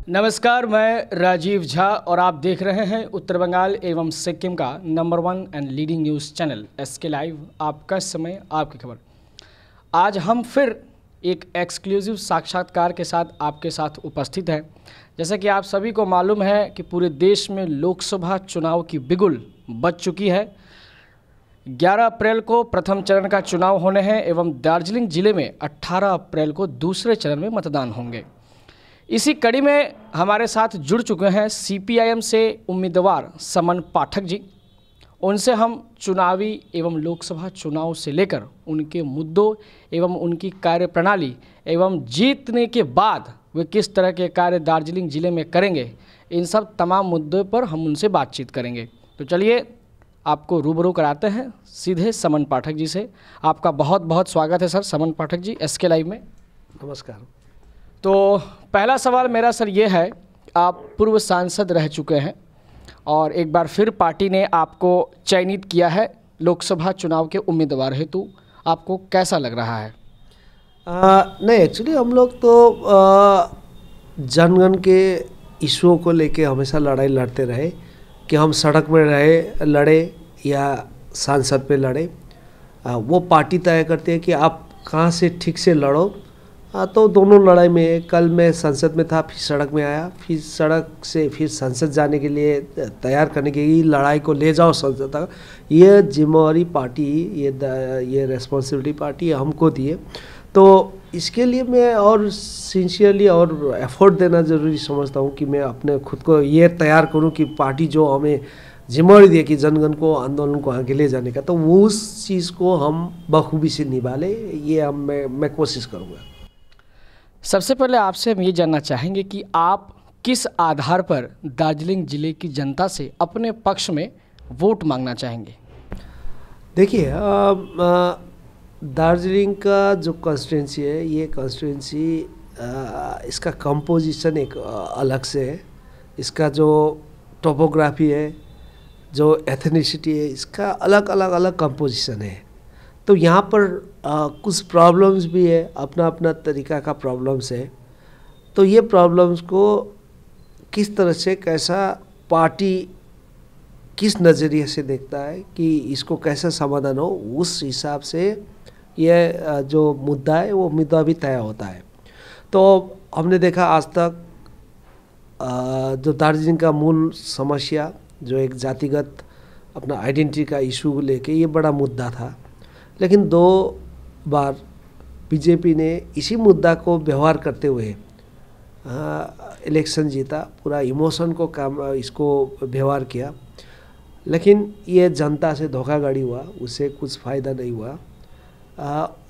नमस्कार, मैं राजीव झा और आप देख रहे हैं उत्तर बंगाल एवं सिक्किम का number 1 and leading news channel SK live. आपका समय, आपकी खबर। आज हम फिर एक एक्सक्लूसिव साक्षात्कार के साथ आपके साथ उपस्थित हैं। जैसा कि आप सभी को मालूम है कि पूरे देश में लोकसभा चुनाव की बिगुल बज चुकी है। 11 अप्रैल को प्रथम चरण का चुनाव होने हैं एवं दार्जिलिंग जिले में 18 अप्रैल को दूसरे चरण में मतदान होंगे। इसी कड़ी में हमारे साथ जुड़ चुके हैं CPIM से उम्मीदवार समन पाठक जी। उनसे हम चुनावी एवं लोकसभा चुनाव से लेकर उनके मुद्दों एवं उनकी कार्यप्रणाली एवं जीतने के बाद वे किस तरह के कार्य दार्जिलिंग जिले में करेंगे, इन सब तमाम मुद्दों पर हम उनसे बातचीत करेंगे। तो चलिए आपको रूबरू कराते हैं सीधे समन पाठक जी से। आपका बहुत बहुत स्वागत है sir Saman Pathak ji SK live में। नमस्कार। तो पहला सवाल मेरा सर ये है, आप पूर्व सांसद रह चुके हैं और एक बार फिर पार्टी ने आपको चयनित किया है लोकसभा चुनाव के उम्मीदवार हेतु, आपको कैसा लग रहा है? नहीं, एक्चुअली हम लोग तो जनगण के इशुओं को लेके हमेशा लड़ाई लड़ते रहे कि हम सड़क में लड़े या सांसद पे लड़े। वो पार्टी तय करती है कि आप कहाँ से ठीक से लड़ो। तो दोनों लड़ाई में, कल मैं संसद में था, फिर सड़क में आया, फिर सड़क से फिर संसद जाने के लिए तैयार करने के लिए लड़ाई को ले जाओ संसद तक। ये जिम्मेवारी पार्टी, ये रेस्पॉन्सिबिलिटी पार्टी हमको दिए। तो इसके लिए मैं और सिंसियरली और एफर्ट देना ज़रूरी समझता हूँ कि मैं अपने खुद को ये तैयार करूँ कि पार्टी जो हमें जिम्मेवारी दिए कि जनगण को, आंदोलन को आगे ले जाने का, तो वो उस चीज़ को हम बखूबी से निभा ले, ये मैं कोशिश करूँगा। सबसे पहले आपसे हम ये जानना चाहेंगे कि आप किस आधार पर दार्जिलिंग जिले की जनता से अपने पक्ष में वोट मांगना चाहेंगे? देखिए, दार्जिलिंग का जो कॉन्स्टिट्यूंसी है, ये कॉन्स्टिट्यूंसी इसका कंपोजिशन एक अलग से है। इसका जो टोपोग्राफी है, जो एथनिसिटी है, इसका अलग कंपोजिशन है। तो यहाँ पर कुछ प्रॉब्लम्स भी है, अपना अपना तरीका का प्रॉब्लम्स है। तो ये प्रॉब्लम्स को किस तरह से, कैसा पार्टी किस नज़रिए से देखता है कि इसको कैसे समाधान हो, उस हिसाब से ये जो मुद्दा है वो मुद्दा भी तय होता है। तो हमने देखा आज तक जो दार्जिलिंग का मूल समस्या, जो एक जातिगत अपना आइडेंटिटी का इशू लेके ये बड़ा मुद्दा था, लेकिन 2 बार बीजेपी ने इसी मुद्दा को व्यवहार करते हुए इलेक्शन जीता, पूरा इमोशन को इसको व्यवहार किया। लेकिन ये जनता से धोखाधड़ी हुआ, उससे कुछ फ़ायदा नहीं हुआ।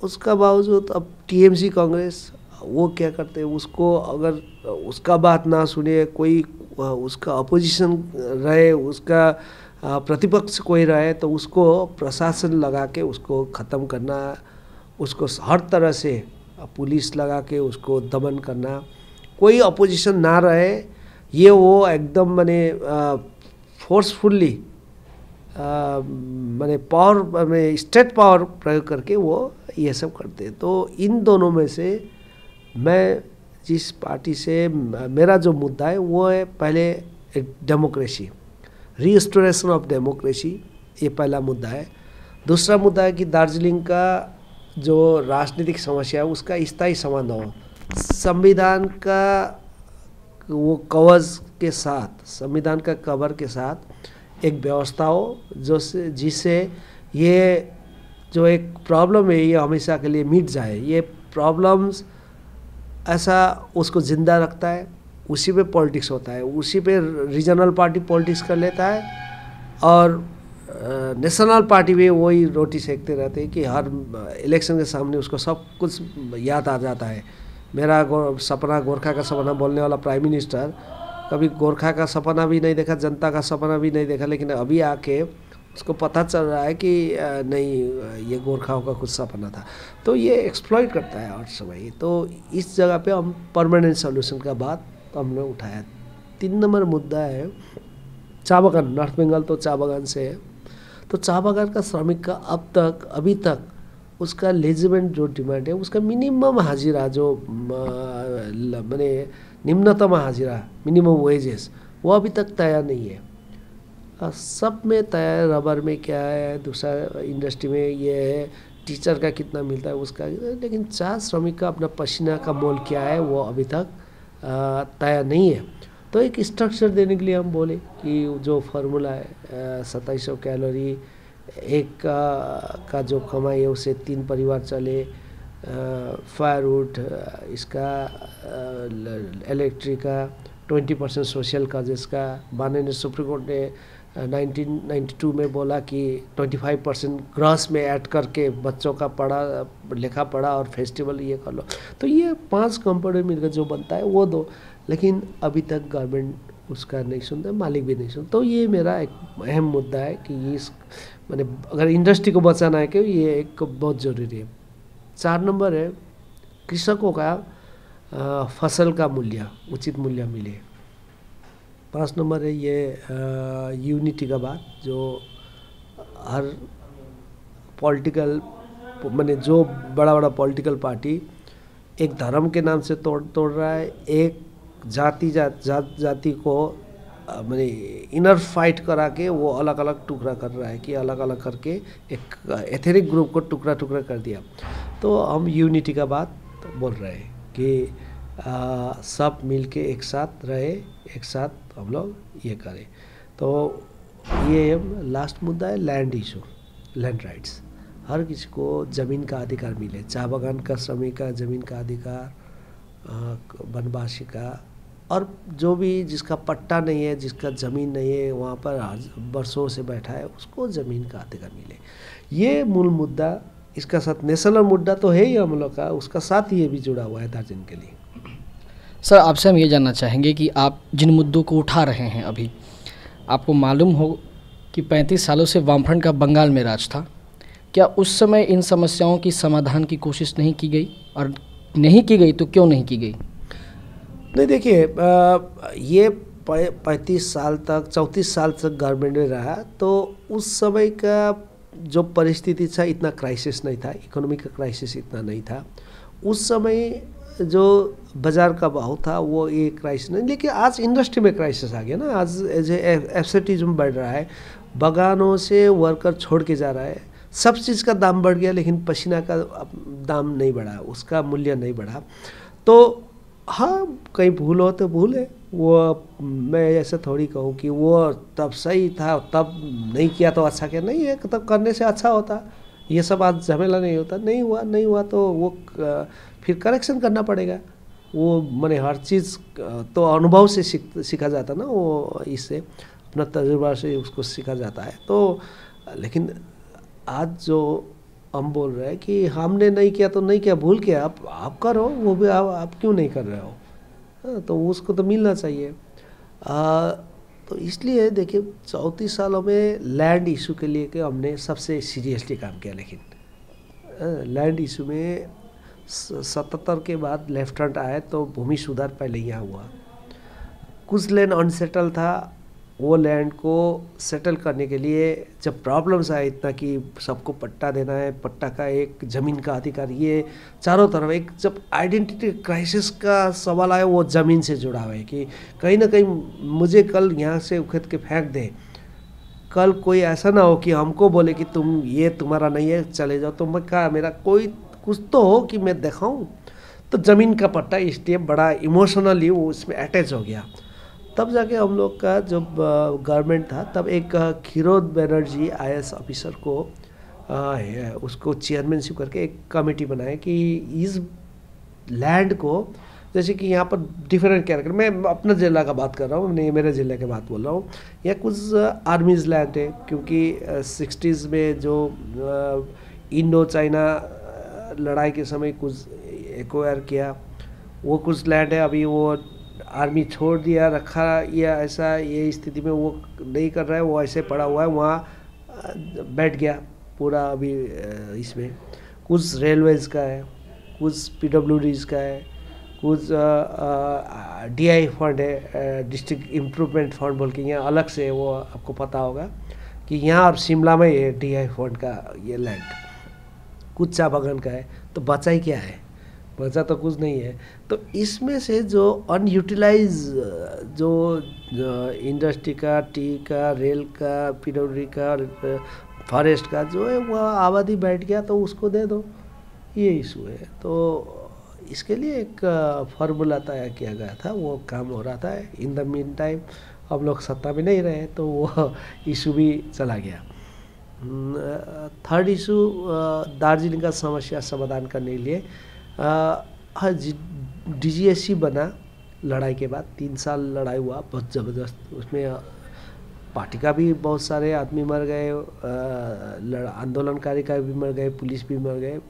उसका बावजूद अब TMC कांग्रेस वो क्या करते हैं, उसको अगर उसका बात ना सुने, कोई उसका अपोजिशन रहे, उसका प्रतिपक्ष कोई रहे, तो उसको प्रशासन लगा के उसको ख़त्म करना, उसको हर तरह से पुलिस लगा के उसको दमन करना, कोई अपोजिशन ना रहे, ये वो एकदम माने फोर्सफुली माने पावर में स्टेट पावर प्रयोग करके वो ये सब करते हैं। तो इन दोनों में से मैं जिस पार्टी से, मेरा जो मुद्दा है वो है पहले डेमोक्रेसी, रीस्टोरेशन ऑफ डेमोक्रेसी, ये पहला मुद्दा है। दूसरा मुद्दा है कि दार्जिलिंग का जो राजनीतिक समस्या है उसका स्थायी समाधान हो, संविधान का वो कवच के साथ, संविधान का कवर के साथ एक व्यवस्था हो जिससे ये जो एक प्रॉब्लम है ये हमेशा के लिए मिट जाए। ये प्रॉब्लम्स ऐसा उसको ज़िंदा रखता है, उसी पे पॉलिटिक्स होता है, उसी पे रीजनल पार्टी पॉलिटिक्स कर लेता है और नेशनल पार्टी भी वही रोटी सेकते रहते हैं कि हर इलेक्शन के सामने उसको सब कुछ याद आ जाता है। मेरा सपना, गोरखा का सपना बोलने वाला प्राइम मिनिस्टर कभी गोरखा का सपना भी नहीं देखा, जनता का सपना भी नहीं देखा, लेकिन अभी आके उसको पता चल रहा है कि नहीं, ये गोरखाओं का कुछ सपना था। तो ये एक्सप्लॉइट करता है हर समय। तो इस जगह पे हम परमानेंट सोल्यूशन का बात हमने उठाया। 3 नंबर मुद्दा है चा बागान। नॉर्थ बंगाल तो चा बागान से है, तो चा बागान का श्रमिक का अभी तक उसका लेजिमेंट जो डिमांड है उसका मिनिमम हाजिरा जो माने निम्नतम हाजिरा मिनिमम वेजेस वो अभी तक तैयार नहीं है। सब में तैयार, रबर में क्या है, दूसरा इंडस्ट्री में ये है, टीचर का कितना मिलता है उसका, लेकिन चार श्रमिक का अपना पसीना का मोल क्या है वो अभी तक तैयार नहीं है। तो एक स्ट्रक्चर देने के लिए हम बोले कि जो फार्मूला है 2700 कैलोरी एक का जो कमाई है उसे 3 परिवार चले, फायरवुड इसका इलेक्ट्रिक का 20% सोशल काजेस का, माननीय सुप्रीम कोर्ट ने 1992 में बोला कि 25% ग्रॉस में ऐड करके बच्चों का पढ़ा लिखा पढ़ा और फेस्टिवल ये कर लो। तो ये 5 कंपोनेंट मिलकर जो बनता है वो दो, लेकिन अभी तक गवर्नमेंट उसका नहीं सुनता, मालिक भी नहीं सुनता। तो ये मेरा एक अहम मुद्दा है कि इस मैंने अगर इंडस्ट्री को बचाना है कि ये एक बहुत ज़रूरी है। 4 नंबर है कृषकों का फसल का मूल्य उचित मूल्य मिले। 5 नंबर है ये यूनिटी का बात, जो हर पॉलिटिकल मैंने जो बड़ा बड़ा पॉलिटिकल पार्टी एक धर्म के नाम से तोड़ रहा है, एक जाति को मैंने इनर फाइट करा के वो अलग अलग टुकड़ा कर रहा है कि अलग अलग करके एक एथनिक ग्रुप को टुकड़ा कर दिया। तो हम यूनिटी का बात बोल रहे हैं कि सब मिलके एक साथ रहे, एक साथ हम लोग ये करें। तो ये लास्ट मुद्दा है लैंड इशू, लैंड राइट्स। हर किसी को ज़मीन का अधिकार मिले, चाय बागान का श्रमिक का ज़मीन का अधिकार, वनवासी का, और जो भी जिसका पट्टा नहीं है, जिसका ज़मीन नहीं है, वहाँ पर बरसों से बैठा है, उसको ज़मीन का अधिकार मिले। ये मूल मुद्दा, इसका साथ नेशनल मुद्दा तो है ही हम लोग का, उसका साथ ये भी जुड़ा हुआ है दार्जिलिंग के लिए। सर, आपसे हम ये जानना चाहेंगे कि आप जिन मुद्दों को उठा रहे हैं अभी, आपको मालूम हो कि 35 सालों से वामफ्रंट का बंगाल में राज था। क्या उस समय इन समस्याओं की समाधान की कोशिश नहीं की गई, और नहीं की गई तो क्यों नहीं की गई? नहीं, देखिए ये 35 साल तक 34 साल तक गवर्नमेंट में रहा, तो उस समय का जो परिस्थिति था इतना क्राइसिस नहीं था, इकोनॉमिक का क्राइसिस इतना नहीं था। उस समय जो बाज़ार का भाव था वो ये क्राइसिस नहीं, लेकिन आज इंडस्ट्री में क्राइसिस आ गया ना। आज एब्सेंटिज्म बढ़ रहा है, बागानों से वर्कर छोड़ के जा रहा है, सब चीज़ का दाम बढ़ गया, लेकिन पसीना का दाम नहीं बढ़ा, उसका मूल्य नहीं बढ़ा। तो हाँ, कहीं भूल हो तो भूल है, वो मैं ऐसा थोड़ी कहूँ कि वो तब सही था, तब नहीं किया तो अच्छा क्या, नहीं है तब करने से अच्छा होता। ये सब आज झमेला नहीं होता, नहीं हुआ तो वो फिर करेक्शन करना पड़ेगा। वो मैंने हर चीज़ तो अनुभव से सीखा जाता ना, वो इससे अपना तजुर्बा से उसको सीखा जाता है। तो लेकिन आज जो हम बोल रहे हैं कि हमने नहीं किया तो नहीं किया, भूल किया, आप करो, वो भी आप क्यों नहीं कर रहे हो? तो उसको तो मिलना चाहिए। तो इसलिए देखिए 34 सालों में लैंड इशू के लिए कि हमने सबसे सीरियसली काम किया, लेकिन लैंड इशू में 77 के बाद लेफ्ट फ्रंट आए तो भूमि सुधार पहले यहाँ हुआ। कुछ लैंड अनसेटल था, वो लैंड को सेटल करने के लिए जब प्रॉब्लम्स आए इतना कि सबको पट्टा देना है, पट्टा का एक ज़मीन का अधिकार, ये चारों तरफ एक जब आइडेंटिटी क्राइसिस का सवाल आया, वो ज़मीन से जुड़ा हुआ है कि कहीं ना कहीं मुझे कल यहाँ से उखेड़ के फेंक दे, कल कोई ऐसा ना हो कि हमको बोले कि तुम ये तुम्हारा नहीं है चले जाओ, तो मैं कहा मेरा कोई कुछ तो हो कि मैं दिखाऊँ। तो ज़मीन का पट्टा इसलिए बड़ा इमोशनली वो उसमें अटैच हो गया। तब जाके हम लोग का जब गवर्नमेंट था, तब एक खीरोद बनर्जी IAS ऑफिसर को उसको चेयरमैनशिप करके एक कमेटी बनाए कि इस लैंड को, जैसे कि यहाँ पर डिफरेंट कैरेक्टर, मैं अपना जिला का बात कर रहा हूँ, नहीं मेरे जिले की बात बोल रहा हूँ, या कुछ आर्मीज लैंड है, क्योंकि 60s में जो इंडो चाइना लड़ाई के समय कुछ एक्वायर किया, वो कुछ लैंड है, अभी वो आर्मी छोड़ दिया रखा, या ऐसा ये स्थिति में वो नहीं कर रहा है, वो ऐसे पड़ा हुआ है, वहाँ बैठ गया पूरा। अभी इसमें कुछ रेलवेज़ का है, कुछ PWDs का है, कुछ DI फंड है, डिस्ट्रिक्ट इम्प्रूवमेंट फंड बोल के यहाँ अलग से, वो आपको पता होगा कि यहाँ और शिमला में ये DI फंड का ये लैंड। कुछ चाय बागान का है, तो बचा ही क्या है? बचा तो कुछ नहीं है। तो इसमें से जो अनयूटिलाइज जो इंडस्ट्री का, टी का, रेल का, पीडब्ल्यूडी का, फॉरेस्ट का जो है वह आबादी बैठ गया तो उसको दे दो, ये इशू है। तो इसके लिए एक फार्मूला तैयार किया गया था, वो काम हो रहा था। इन द मीन टाइम हम लोग सत्ता में नहीं रहे तो वो इशू भी चला गया। थर्ड इशू, दार्जिलिंग का समस्या समाधान करने के लिए DGSC बना। लड़ाई के बाद 3 साल लड़ाई हुआ बहुत ज़बरदस्त, उसमें पार्टी का भी बहुत सारे आदमी मर गए, आंदोलनकारी का भी मर गए, पुलिस भी मर गए,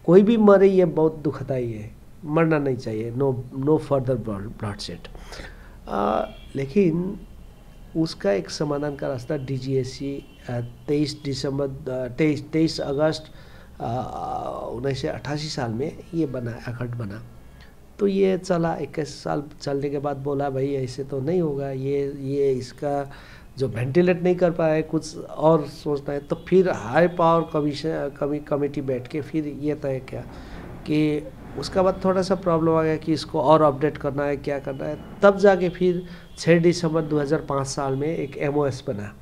कोई भी मरे, ये बहुत दुखदाई है, मरना नहीं चाहिए, नो फर्दर ब्लडशेड। लेकिन उसका एक समाधान का रास्ता DGSC 23 अगस्त 1988 साल में ये बना, एक्ट बना। तो ये चला 21 साल चलने के बाद बोला भाई ऐसे तो नहीं होगा, ये इसका जो वेंटिलेट नहीं कर पाए, कुछ और सोचना है। तो फिर हाई पावर कमेटी बैठ के फिर ये तय किया कि उसका बाद थोड़ा सा प्रॉब्लम आ गया कि इसको और अपडेट करना है, क्या करना है। तब जाके फिर 6 दिसंबर 2005 साल में एक MOS बना।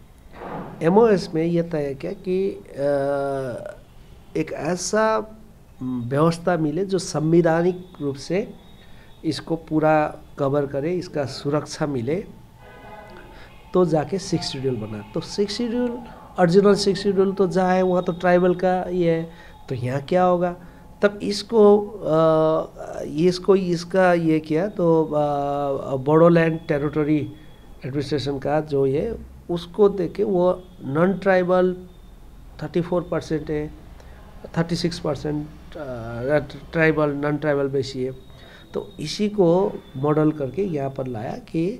MOS में ये तय किया कि एक ऐसा व्यवस्था मिले जो संवैधानिक रूप से इसको पूरा कवर करे, इसका सुरक्षा मिले, तो जाके 6 शेड्यूल बना। तो 6 शेड्यूल, ओरिजिनल 6 शेड्यूल तो जहाँ है वहाँ तो ट्राइबल का ये है, तो यहाँ क्या होगा? तब इसका ये किया तो बोडोलैंड टेरिटरी एडमिनिस्ट्रेशन का जो ये, उसको देखे वो नॉन ट्राइबल 34% है, 36% ट्राइबल, नॉन ट्राइबल बेसी है। तो इसी को मॉडल करके यहाँ पर लाया कि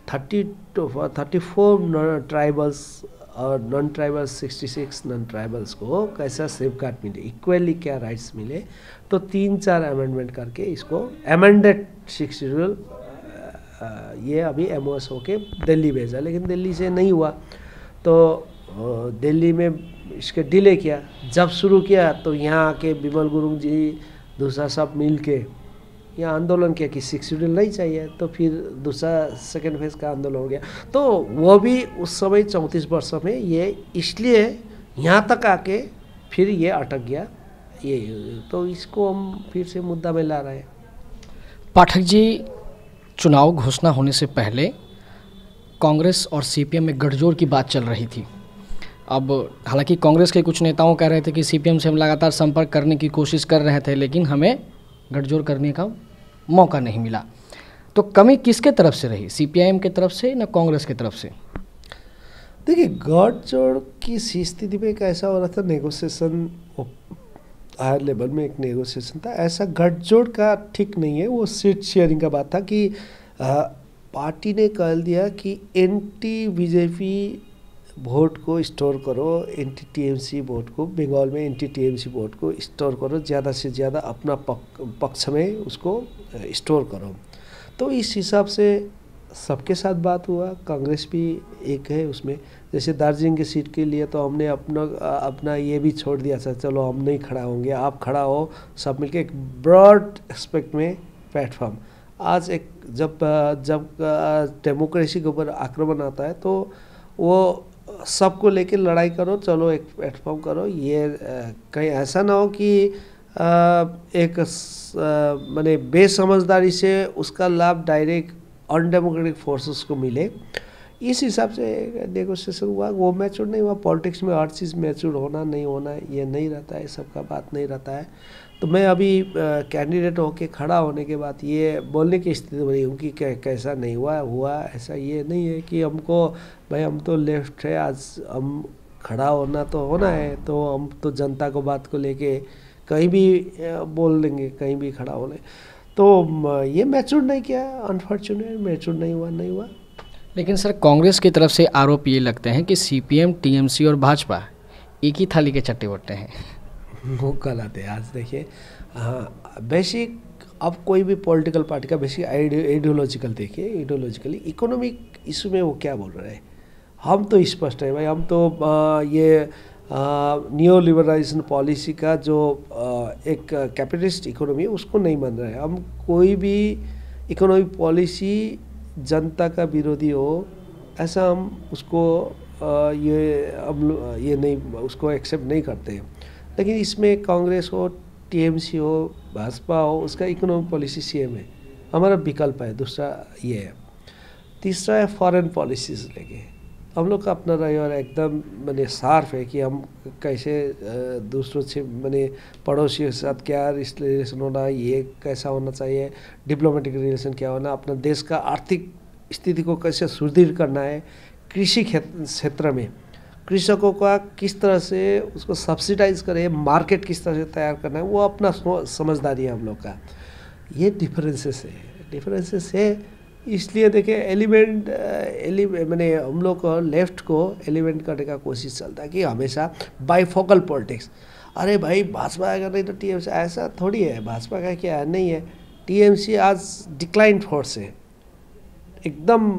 34 ट्राइबल्स और नॉन ट्राइबल्स 66 नॉन ट्राइबल्स को कैसा सेफ गार्ड मिले, इक्वली क्या राइट्स मिले। तो 3-4 अमेंडमेंट करके इसको अमेंडेड 6 शेड्यूल ये अभी MOS होके दिल्ली भेजा, लेकिन दिल्ली से नहीं हुआ। तो दिल्ली में इसके डिले किया। जब शुरू किया तो यहाँ आके विमल गुरुंग जी दूसरा सब मिल के यहाँ आंदोलन किया कि 6 शेड्यूल नहीं चाहिए। तो फिर दूसरा सेकेंड फेज का आंदोलन हो गया। तो वो भी उस समय 34 वर्षों में ये इसलिए यहाँ तक आके फिर ये अटक गया। ये तो इसको हम फिर से मुद्दा में ला रहे हैं। पाठक जी, चुनाव घोषणा होने से पहले कांग्रेस और CPM में गठजोड़ की बात चल रही थी। अब हालांकि कांग्रेस के कुछ नेताओं कह रहे थे कि CPM से हम लगातार संपर्क करने की कोशिश कर रहे थे, लेकिन हमें गठजोड़ करने का मौका नहीं मिला। तो कमी किसके तरफ से रही, CPIM के तरफ से ना कांग्रेस की तरफ से? देखिए, गठजोड़ की स्थिति में कैसा हो रहा था, नेगोशिएशन हायर लेवल में एक नेगोशिएशन था। ऐसा गठजोड़ का ठीक नहीं है, वो सीट शेयरिंग का बात था कि पार्टी ने कह दिया कि एंटी बीजेपी वोट को स्टोर करो, एंटी TMC वोट को, बंगाल में एंटी TMC वोट को स्टोर करो, ज़्यादा से ज़्यादा अपना पक्ष में उसको स्टोर करो। तो इस हिसाब से सबके साथ बात हुआ। कांग्रेस भी एक है उसमें। जैसे दार्जिलिंग की सीट के लिए तो हमने अपना ये भी छोड़ दिया था, चलो हम नहीं खड़ा होंगे, आप खड़ा हो, सब मिलके एक ब्रॉड एस्पेक्ट में प्लेटफॉर्म। आज एक जब डेमोक्रेसी के ऊपर आक्रमण आता है तो वो सबको लेके लड़ाई करो, चलो एक प्लेटफॉर्म करो। ये कहीं ऐसा ना हो कि एक माने बेसमझदारी से उसका लाभ डायरेक्ट अनडेमोक्रेटिक फोर्सेस को मिले। इस हिसाब से नेगोशिएशन हुआ, वो मैच्योर नहीं हुआ। पॉलिटिक्स में हर चीज़ मैच्योर होना नहीं होना ये नहीं रहता है, सबका बात नहीं रहता है। तो मैं अभी कैंडिडेट होके खड़ा होने के बाद ये बोलने की स्थिति बनी हूँ कि कैसा नहीं हुआ ऐसा ये नहीं है कि हमको भाई हम तो लेफ्ट है, आज हम खड़ा होना तो होना है, तो हम तो जनता को बात को लेके कहीं भी बोल देंगे, कहीं भी खड़ा होने। तो ये मैच्योर नहीं किया, अनफॉर्चुनेट मैच्योर नहीं हुआ। लेकिन सर, कांग्रेस की तरफ से आरोप ये लगते हैं कि CPM, TMC और भाजपा एक ही थाली के चट्टे बट्टे हैं। वो गलत है। आज देखिए, बेसिक अब कोई भी पॉलिटिकल पार्टी का बेसिक आइडियोलॉजिकल देखिए, आइडियोलॉजिकली इकोनॉमिक इशू में वो क्या बोल रहे हैं। हम तो स्पष्ट है भाई, हम तो ये न्यू लिबरलाइजेशन पॉलिसी का जो एक कैपिटलिस्ट इकोनॉमी उसको नहीं मान रहे हैं। हम कोई भी इकोनॉमिक पॉलिसी जनता का विरोधी हो ऐसा हम उसको ये नहीं उसको एक्सेप्ट नहीं करते हैं। लेकिन इसमें कांग्रेस हो, टीएमसी हो, भाजपा हो, उसका इकोनॉमिक पॉलिसी सेम है। हमारा विकल्प है दूसरा ये है। तीसरा है फॉरेन पॉलिसीज़ लेके हम लोग का अपना रहे और एकदम मैंने सार्फ है कि हम कैसे दूसरों से मैंने पड़ोसियों के साथ क्या रिलेशन होना, ये कैसा होना चाहिए, डिप्लोमेटिक रिलेशन क्या होना, अपना देश का आर्थिक स्थिति को कैसे सुदृढ़ करना है, कृषि क्षेत्र में कृषकों का किस तरह से उसको सब्सिडाइज करें, मार्केट किस तरह से तैयार करना है, वो अपना समझदारी है हम लोग का। ये डिफरेंसेस है। इसलिए देखिए एलिमेंट मैंने हम लोग को लेफ्ट को एलिमेंट करने का कोशिश चलता है कि हमेशा बाईफोकल पॉलिटिक्स। अरे भाई भाजपा आएगा नहीं तो टीएमसी, ऐसा थोड़ी है। भाजपा का क्या है, नहीं है। टीएमसी आज डिक्लाइन फोर्स है एकदम,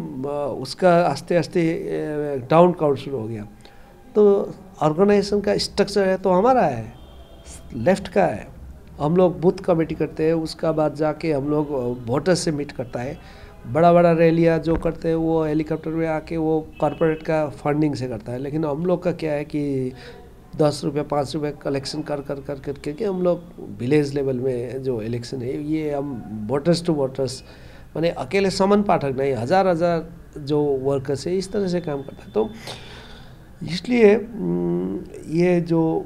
उसका आस्ते आस्ते डाउन काउंट शुरू हो गया। तो ऑर्गेनाइजेशन का स्ट्रक्चर है तो हमारा है, लेफ्ट का है। हम लोग बूथ कमेटी करते हैं, उसका बाद जाके हम लोग वोटर्स से मीट करता है। बड़ा बड़ा रैलियाँ जो करते हैं वो हेलीकॉप्टर में आके वो कॉरपोरेट का फंडिंग से करता है। लेकिन हम लोग का क्या है कि 10 रुपये 5 रुपये कलेक्शन कर करके हम लोग विलेज लेवल में जो इलेक्शन है ये हम वोटर्स टू वोटर्स माने अकेले समन पाठक नहीं, हज़ार जो वर्कर्स है इस तरह से काम करता है। तो इसलिए ये जो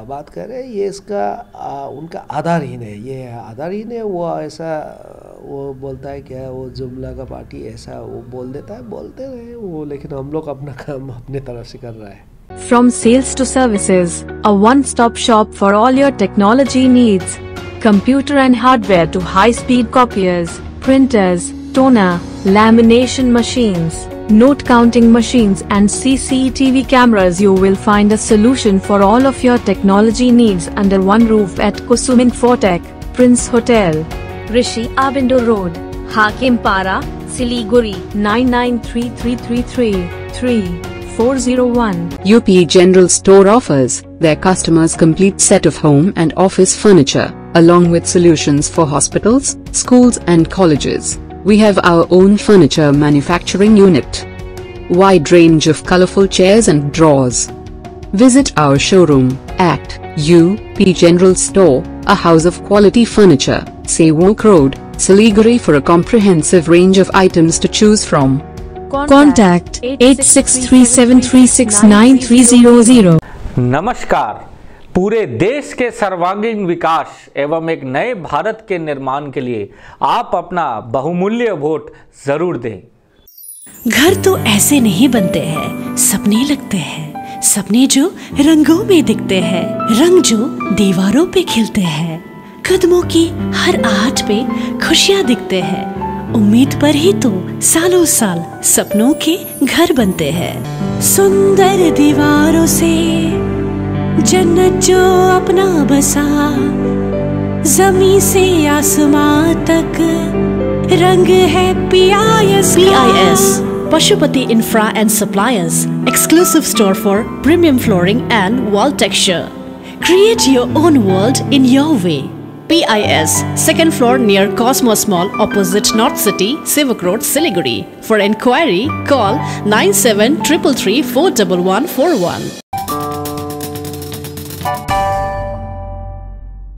बात कर रहे हैं ये इसका उनका आधारहीन है, ये आधारहीन है। वो ऐसा वो बोलता है क्या, वो जुमला का पार्टी ऐसा वो बोल देता है, बोलते रहे वो, लेकिन हम लोग अपना काम अपने तरफ से कर रहा है। From sales to services, a one-stop shop for all your technology needs. Computer and hardware to high-speed copiers, printers, toner, lamination machines, note counting machines and CCTV cameras. You will find a solution for all of your technology needs under one roof at Kusum Infotech, Prince Hotel, Rishi Abindo Road, Hakimpara, Siliguri, 9933333401. UP General Store offers their customers complete set of home and office furniture, along with solutions for hospitals, schools and colleges. We have our own furniture manufacturing unit. Wide range of colorful chairs and drawers. Visit our showroom at UP General Store, a house of quality furniture, Sewok Road, Siliguri for a comprehensive range of items to choose from. Contact 8637369300. नमस्कार। पूरे देश के सर्वांगीण विकास एवं एक नए भारत के निर्माण के लिए आप अपना बहुमूल्य वोट जरूर दें। घर तो ऐसे नहीं बनते हैं, सपने लगते हैं। सपने जो रंगों में दिखते हैं, रंग जो दीवारों पे खिलते हैं। कदमों की हर आहट पे खुशियाँ दिखते हैं। उम्मीद पर ही तो सालों साल सपनों के घर बनते हैं। सुंदर दीवारों से जन्नत जो अपना बसा, जमीन से आसमां तक रंग है PIS। Pashupati Infra and Suppliers, exclusive store for premium flooring and wall texture. Create your own world in your way. PIS, second floor near Cosmos Mall, opposite North City, Sewok Road, Siliguri. For enquiry, call 9733341141.